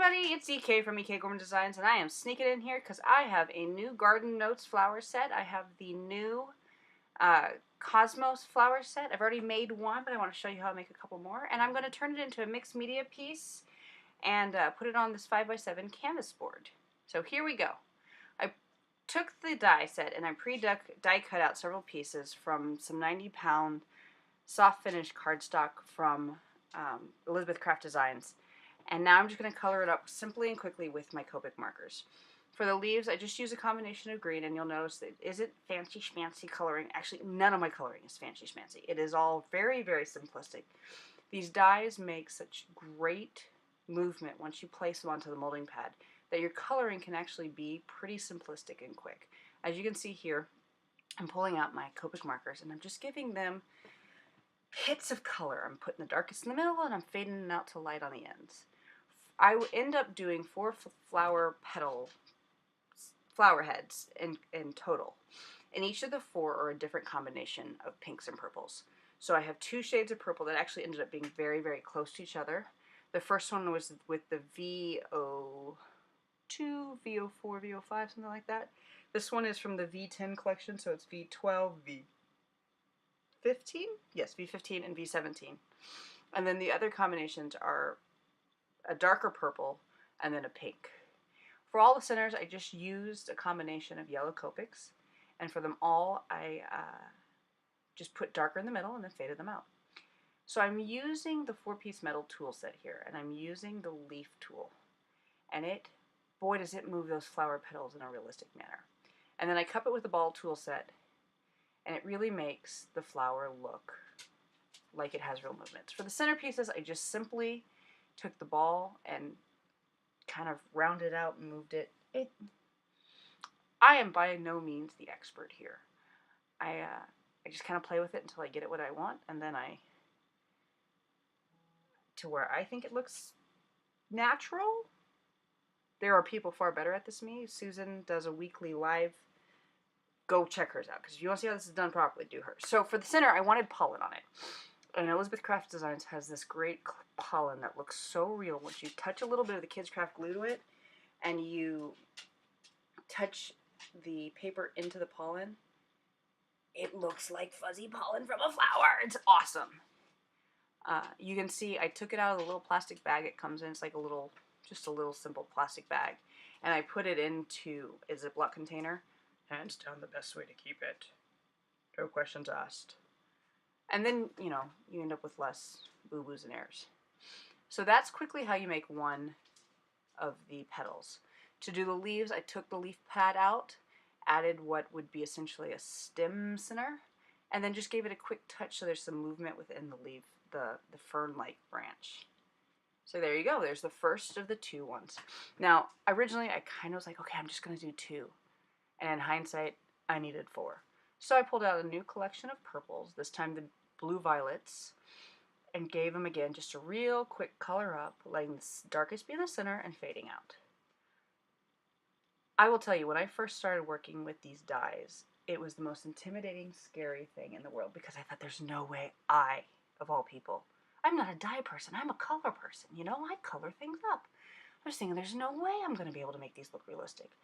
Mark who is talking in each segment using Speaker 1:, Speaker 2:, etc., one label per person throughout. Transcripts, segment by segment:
Speaker 1: everybody, it's EK from EK Gorman Designs, and I am sneaking in here because I have a new Garden Notes flower set. I have the new Cosmos flower set. I've already made one, but I want to show you how I make a couple more. And I'm going to turn it into a mixed media piece and put it on this 5x7 canvas board. So here we go. I took the die set and I die cut out several pieces from some 90-pound soft finish cardstock from Elizabeth Craft Designs. And now I'm just going to color it up simply and quickly with my Copic markers. For the leaves, I just use a combination of green, and you'll notice that it isn't fancy schmancy coloring. Actually, none of my coloring is fancy schmancy. It is all very, very simplistic. These dies make such great movement once you place them onto the molding pad that your coloring can actually be pretty simplistic and quick. As you can see here, I'm pulling out my Copic markers, and I'm just giving them hits of color. I'm putting the darkest in the middle, and I'm fading it out to light on the ends. I end up doing 4 flower heads in total. And each of the 4 are a different combination of pinks and purples. So I have 2 shades of purple that actually ended up being very, very close to each other. The first one was with the VO2, VO4, VO5, something like that. This one is from the V10 collection, so it's V12, V15? Yes, V15 and V17. And then the other combinations are a darker purple and then a pink. For all the centers, I just used a combination of yellow Copics, and for them all, I just put darker in the middle and then faded them out. So I'm using the 4-piece metal tool set here, and I'm using the leaf tool, and boy does it move those flower petals in a realistic manner. And then I cup it with the ball tool set, and it really makes the flower look like it has real movements. For the centerpieces, I just simply took the ball and kind of rounded out and moved it. I am by no means the expert here. I just kind of play with it until I get it what I want, and then to where I think it looks natural. There are people far better at this than me. Susan does a weekly live. Go check hers out, because if you want to see how this is done properly, do hers. So for the center, I wanted pollen on it. And Elizabeth Craft Designs has this great pollen that looks so real. Once you touch a little bit of the Kids Craft glue to it, and you touch the paper into the pollen, it looks like fuzzy pollen from a flower. It's awesome. You can see I took it out of the little plastic bag it comes in. It's like just a little simple plastic bag. And I put it into a Ziploc container. Hands down the best way to keep it. No questions asked. And then, you end up with less boo-boos and errors. So that's quickly how you make one of the petals. To do the leaves, I took the leaf pad out, added what would be essentially a stem center, and then just gave it a quick touch so there's some movement within the leaf, the fern-like branch. So there you go. There's the first of the 2 ones. Now, originally I kind of was like, okay, I'm just going to do 2. And in hindsight, I needed 4. So I pulled out a new collection of purples, this time the blue violets, and gave them again just a real quick color up, letting the darkest be in the center and fading out. I will tell you, when I first started working with these dyes, it was the most intimidating, scary thing in the world, because I thought there's no way of all people, I'm not a dye person, I'm a color person, I color things up. I was thinking, there's no way I'm going to be able to make these look realistic.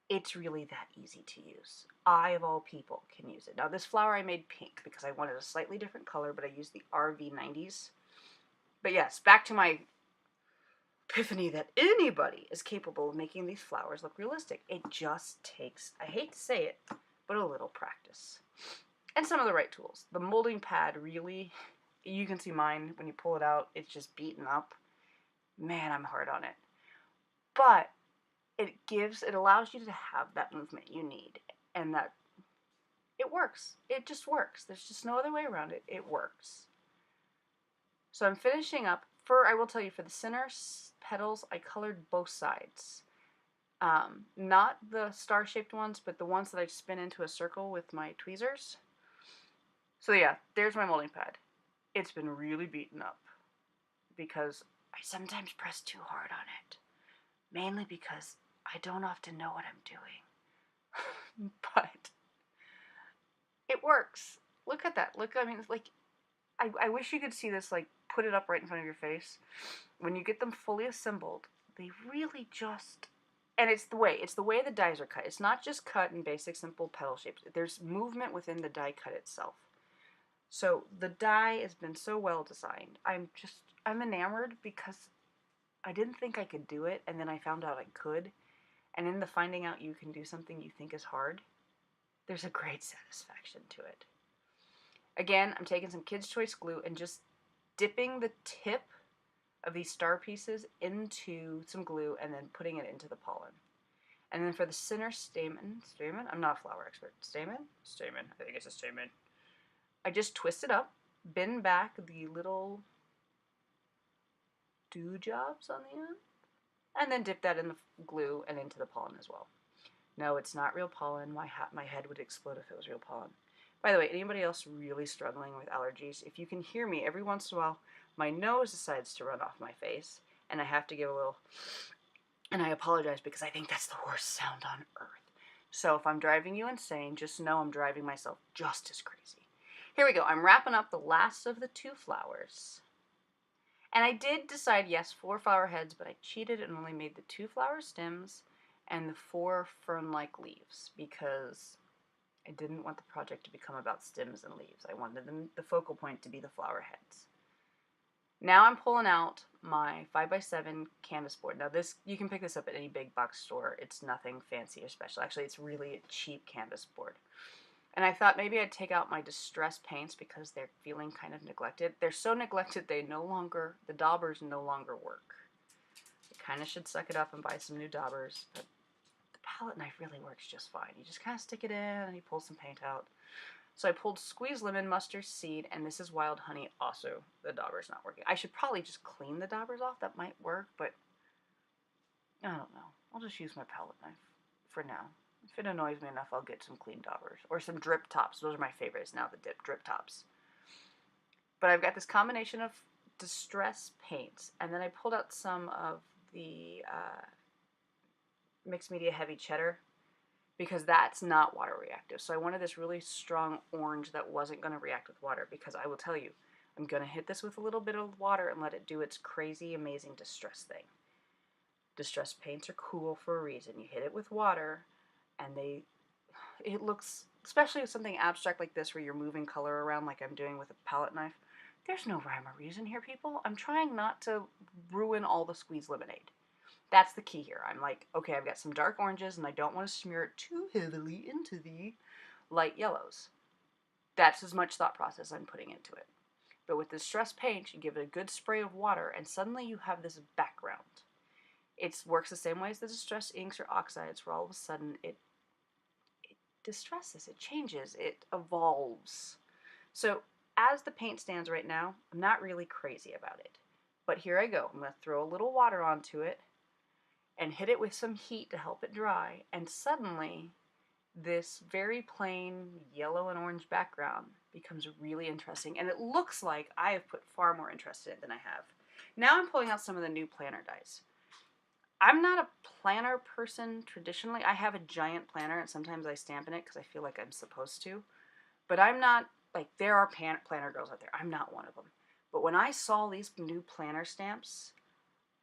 Speaker 1: It's really that easy to use. I, of all people, can use it. Now, this flower I made pink because I wanted a slightly different color, but I used the RV90s. But yes, back to my epiphany that anybody is capable of making these flowers look realistic. It just takes, I hate to say it, but a little practice. And some of the right tools. The molding pad really, you can see mine, when you pull it out, it's just beaten up. Man, I'm hard on it. But it allows you to have that movement you need, and that it works. It just works. There's just no other way around it. It works. So I'm finishing up. I will tell you, for the center petals, I colored both sides. Not the star-shaped ones, but the ones that I spin into a circle with my tweezers. So yeah, there's my molding pad. It's been really beaten up because I sometimes press too hard on it. Mainly because I don't often know what I'm doing. But it works. Look at that. Look, I mean, it's like, I wish you could see this, like, put it up right in front of your face. When you get them fully assembled, they really just, and it's the way the dies are cut. It's not just cut in basic simple petal shapes. There's movement within the die cut itself. So the die has been so well designed. I'm enamored because I didn't think I could do it, and then I found out I could. And in the finding out you can do something you think is hard, there's a great satisfaction to it. Again, I'm taking some Kids' Choice glue and just dipping the tip of these star pieces into some glue and then putting it into the pollen. And then for the center stamen, I'm not a flower expert. Stamen, I think it's a stamen. I just twist it up, bend back the little dew jobs on the end, and then dip that in the glue and into the pollen as well. No, it's not real pollen. My head would explode if it was real pollen. By the way, anybody else really struggling with allergies, if you can hear me, every once in a while, my nose decides to run off my face, and I have to give a little, and I apologize because I think that's the worst sound on earth. So if I'm driving you insane, just know I'm driving myself just as crazy. Here we go. I'm wrapping up the last of the 2 flowers. And I did decide, yes, 4 flower heads, but I cheated and only made the 2 flower stems and the 4 fern-like leaves because I didn't want the project to become about stems and leaves. I wanted the focal point to be the flower heads. Now I'm pulling out my 5x7 canvas board. Now this, you can pick this up at any big box store. It's nothing fancy or special. Actually, it's really a cheap canvas board. And I thought maybe I'd take out my distress paints because they're feeling kind of neglected. They're so neglected the daubers no longer work. I kind of should suck it up and buy some new daubers, but the palette knife really works just fine. You just kind of stick it in and you pull some paint out. So I pulled Squeezed Lemon, Mustard Seed, and this is Wild Honey. Also, the dauber's not working. I should probably just clean the daubers off. That might work, but I don't know. I'll just use my palette knife for now. If it annoys me enough, I'll get some clean daubers. Or some drip tops. Those are my favorites now, the drip tops. But I've got this combination of distress paints, and then I pulled out some of the Mixed Media Heavy Cheddar, because that's not water reactive. So I wanted this really strong orange that wasn't going to react with water, because I will tell you, I'm going to hit this with a little bit of water and let it do its crazy, amazing distress thing. Distress paints are cool for a reason. You hit it with water, and it looks, especially with something abstract like this where you're moving color around like I'm doing with a palette knife, there's no rhyme or reason here, people. I'm trying not to ruin all the squeezed lemonade. That's the key here. I'm like, okay, I've got some dark oranges and I don't want to smear it too heavily into the light yellows. That's as much thought process I'm putting into it. But with distress paint, you give it a good spray of water and suddenly you have this background. It works the same way as the distress inks or oxides, where all of a sudden it distresses, it changes, it evolves. So as the paint stands right now, I'm not really crazy about it. But here I go. I'm going to throw a little water onto it and hit it with some heat to help it dry, and suddenly this very plain yellow and orange background becomes really interesting, and it looks like I have put far more interest in it than I have. Now I'm pulling out some of the new planner dies. I'm not a planner person traditionally. I have a giant planner, and sometimes I stamp in it because I feel like I'm supposed to, but I'm not, like, there are planner girls out there. I'm not one of them. But when I saw these new planner stamps,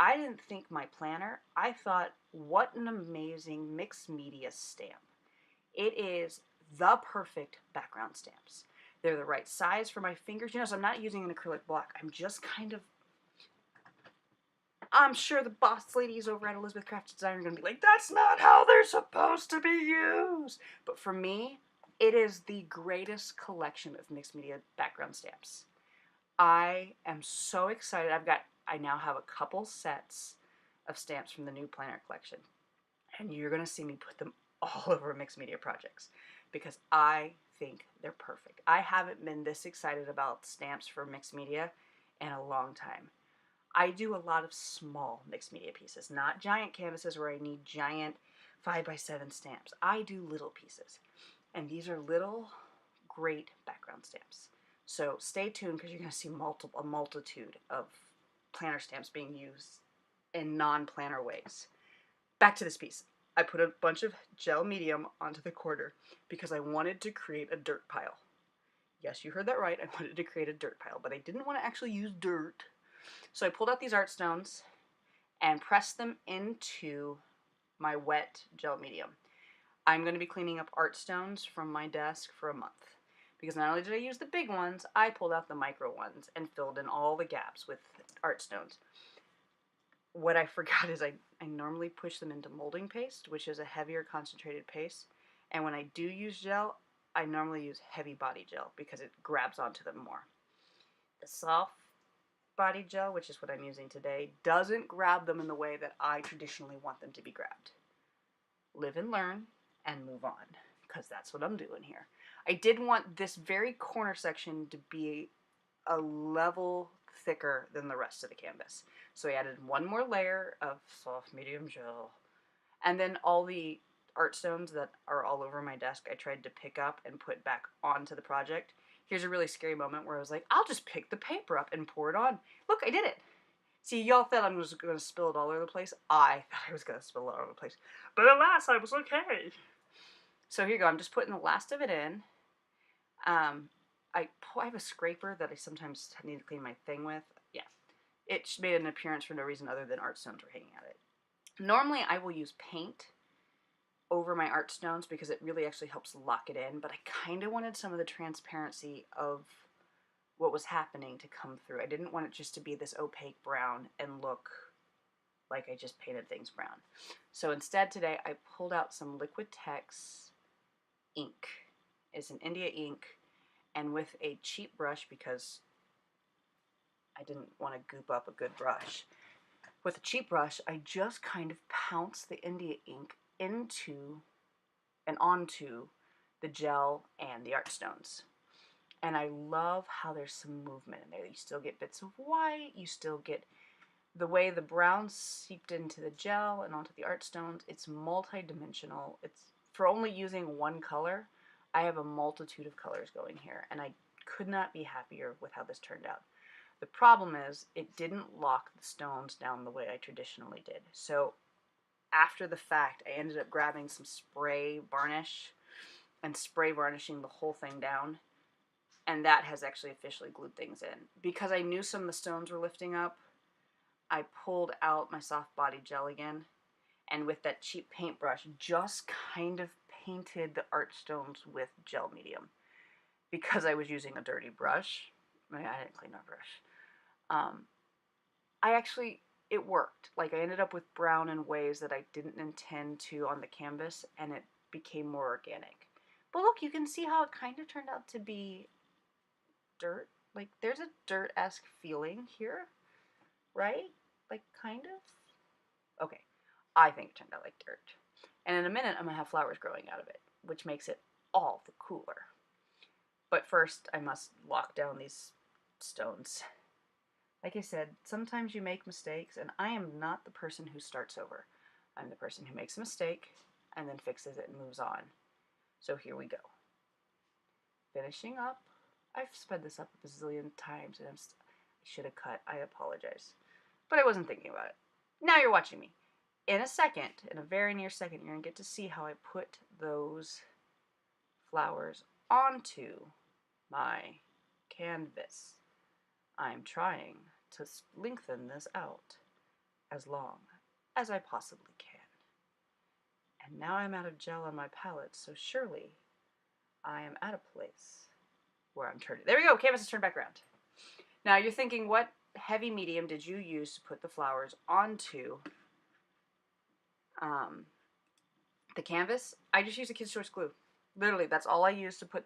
Speaker 1: I didn't think my planner. I thought, what an amazing mixed media stamp. It is the perfect background stamps. They're the right size for my fingers. You know, so I'm not using an acrylic block. I'm just kind of, I'm sure the boss ladies over at Elizabeth Craft Design are going to be like, that's not how they're supposed to be used. But for me, it is the greatest collection of mixed media background stamps. I am so excited. I now have a couple sets of stamps from the new planner collection, and you're going to see me put them all over mixed media projects because I think they're perfect. I haven't been this excited about stamps for mixed media in a long time. I do a lot of small mixed media pieces, not giant canvases where I need giant 5x7 stamps. I do little pieces, and these are little great background stamps. So stay tuned because you're going to see a multitude of planner stamps being used in non-planner ways. Back to this piece. I put a bunch of gel medium onto the quarter because I wanted to create a dirt pile. Yes, you heard that right. I wanted to create a dirt pile, but I didn't want to actually use dirt. So I pulled out these art stones and press them into my wet gel medium. I'm going to be cleaning up art stones from my desk for a month. Because not only did I use the big ones, I pulled out the micro ones and filled in all the gaps with art stones. What I forgot is I normally push them into molding paste, which is a heavier concentrated paste. And when I do use gel, I normally use heavy body gel because it grabs onto them more. The soft body gel, which is what I'm using today, doesn't grab them in the way that I traditionally want them to be grabbed. Live and learn and move on, because that's what I'm doing here. I did want this very corner section to be a level thicker than the rest of the canvas. So I added one more layer of soft medium gel. And then all the art stones that are all over my desk, I tried to pick up and put back onto the project. Here's a really scary moment where I was like, I'll just pick the paper up and pour it on. Look, I did it. See, y'all thought I was going to spill it all over the place. I thought I was going to spill it all over the place. But alas, I was okay. So here you go. I'm just putting the last of it in. I have a scraper that I sometimes need to clean my thing with. Yeah. It made an appearance for no reason other than art stones were hanging at it. Normally, I will use paint over my art stones because it really actually helps lock it in, but I kind of wanted some of the transparency of what was happening to come through. I didn't want it just to be this opaque brown and look like I just painted things brown. So instead today, I pulled out some Liquitex ink. It's an India ink, and with a cheap brush, because I didn't want to goop up a good brush, with a cheap brush, I just kind of pounced the India ink into and onto the gel and the art stones. And I love how there's some movement in there. You still get bits of white, you still get the way the brown seeped into the gel and onto the art stones. It's multi-dimensional. It's for only using one color. I have a multitude of colors going here, and I could not be happier with how this turned out. The problem is it didn't lock the stones down the way I traditionally did. So after the fact, I ended up grabbing some spray varnish and spray varnishing the whole thing down, and that has actually officially glued things in. Because I knew some of the stones were lifting up, I pulled out my soft body gel again, and with that cheap paintbrush, just kind of painted the art stones with gel medium. Because I was using a dirty brush. I didn't clean my brush. It worked. Like, I ended up with brown in ways that I didn't intend to on the canvas, and it became more organic. But look, you can see how it kind of turned out to be dirt. Like, there's a dirt-esque feeling here, right? Like, kind of? Okay, I think it turned out like dirt. And in a minute, I'm going to have flowers growing out of it, which makes it all the cooler. But first, I must lock down these stones. Like I said, sometimes you make mistakes, and I am not the person who starts over. I'm the person who makes a mistake and then fixes it and moves on. So here we go. Finishing up. I've sped this up a bazillion times, and I should have cut. I apologize. But I wasn't thinking about it. Now you're watching me. In a second, in a very near second, you're going to get to see how I put those flowers onto my canvas. I'm trying to lengthen this out as long as I possibly can. And now I'm out of gel on my palette, so surely I am at a place where I'm turning. There we go, canvas is turned back around. Now you're thinking, what heavy medium did you use to put the flowers onto the canvas? I just used a Kids' Choice glue. Literally, that's all I used to put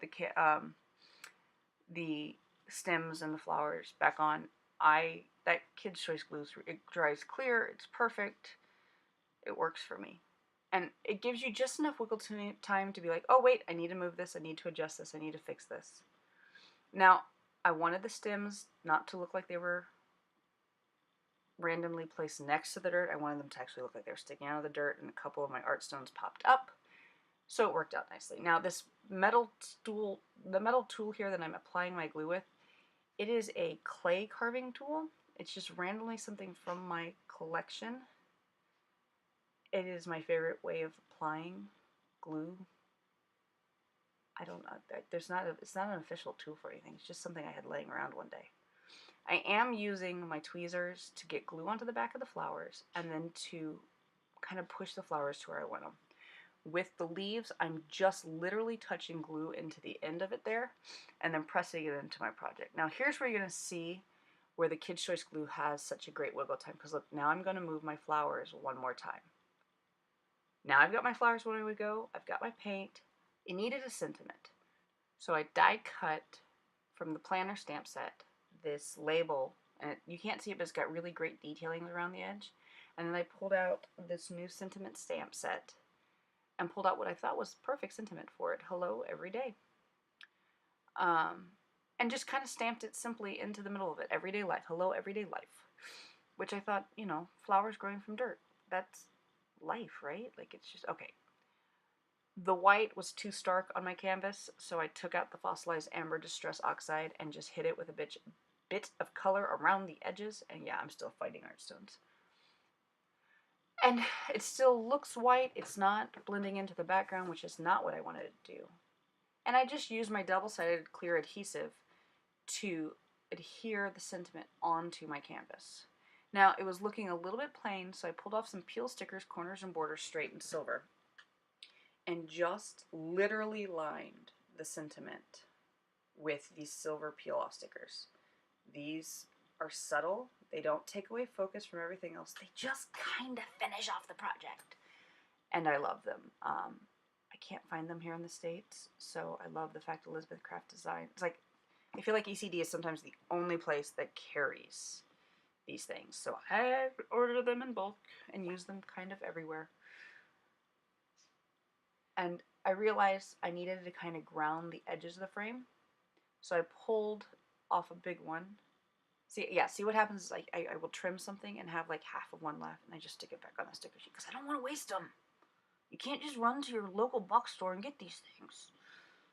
Speaker 1: the stems and the flowers back on. That Kids' Choice glue, it dries clear, it's perfect, it works for me. And it gives you just enough wiggle time to be like, oh wait, I need to move this, I need to adjust this, I need to fix this. Now, I wanted the stems not to look like they were randomly placed next to the dirt. I wanted them to actually look like they were sticking out of the dirt, and a couple of my art stones popped up. So it worked out nicely. Now this metal tool, the metal tool here that I'm applying my glue with, it is a clay carving tool. It's just randomly something from my collection. It is my favorite way of applying glue. I don't know. It's not an official tool for anything. It's just something I had laying around one day. I am using my tweezers to get glue onto the back of the flowers and then to kind of push the flowers to where I want them. With the leaves, I'm just literally touching glue into the end of it there and then pressing it into my project. Now here's where you're going to see where the Kids' Choice glue has such a great wiggle time, because look, now I'm going to move my flowers one more time. Now I've got my flowers where I would go, I've got my paint. It needed a sentiment. So I die cut from the planner stamp set this label, and you can't see it, but it's got really great detailing around the edge. And then I pulled out this new sentiment stamp set and pulled out what I thought was perfect sentiment for it. Hello, everyday. And just kind of stamped it simply into the middle of it. Everyday life. Hello, everyday life. Which I thought, you know, flowers growing from dirt. That's life, right? Like, it's just, okay. The white was too stark on my canvas, so I took out the Fossilized Amber Distress Oxide and just hit it with a bit of color around the edges. And yeah, I'm still fighting Artstones. And it still looks white. It's not blending into the background, which is not what I wanted to do. And I just used my double-sided clear adhesive to adhere the sentiment onto my canvas. Now, it was looking a little bit plain, so I pulled off some peel stickers, corners, and borders straight in silver, and just literally lined the sentiment with these silver peel-off stickers. These are subtle. They don't take away focus from everything else. They just kind of finish off the project. And I love them. I can't find them here in the States, so I love the fact Elizabeth Craft Design. It's like, I feel like ECD is sometimes the only place that carries these things. So I order them in bulk and use them kind of everywhere. And I realized I needed to kind of ground the edges of the frame. So I pulled off a big one. See what happens is I will trim something and have like half of one left, and I just stick it back on the sticker sheet because I don't want to waste them. You can't just run to your local box store and get these things.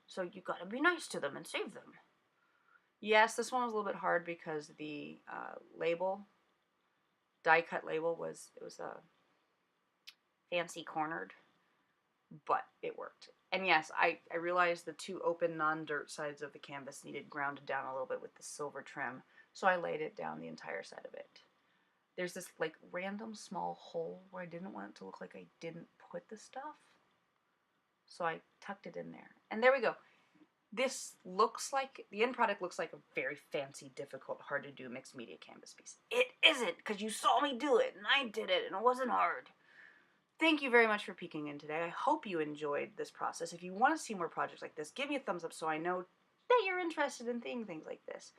Speaker 1: So you gotta be nice to them and save them. Yes, this one was a little bit hard because the label, die cut label, was fancy cornered, but it worked. And yes, I realized the two open non-dirt sides of the canvas needed grounded down a little bit with the silver trim, so I laid it down the entire side of it. There's this like random small hole where I didn't want it to look like I didn't put the stuff, so I tucked it in there. And there we go. This looks like, the end product looks like a very fancy, difficult, hard to do mixed media canvas piece. It isn't, because you saw me do it, and I did it, and it wasn't hard. Thank you very much for peeking in today. I hope you enjoyed this process. If you want to see more projects like this, give me a thumbs up so I know that you're interested in things like this.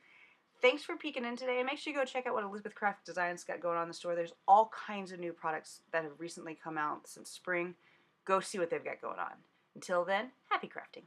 Speaker 1: Thanks for peeking in today, and make sure you go check out what Elizabeth Craft Design's got going on in the store. There's all kinds of new products that have recently come out since spring. Go see what they've got going on. Until then, happy crafting.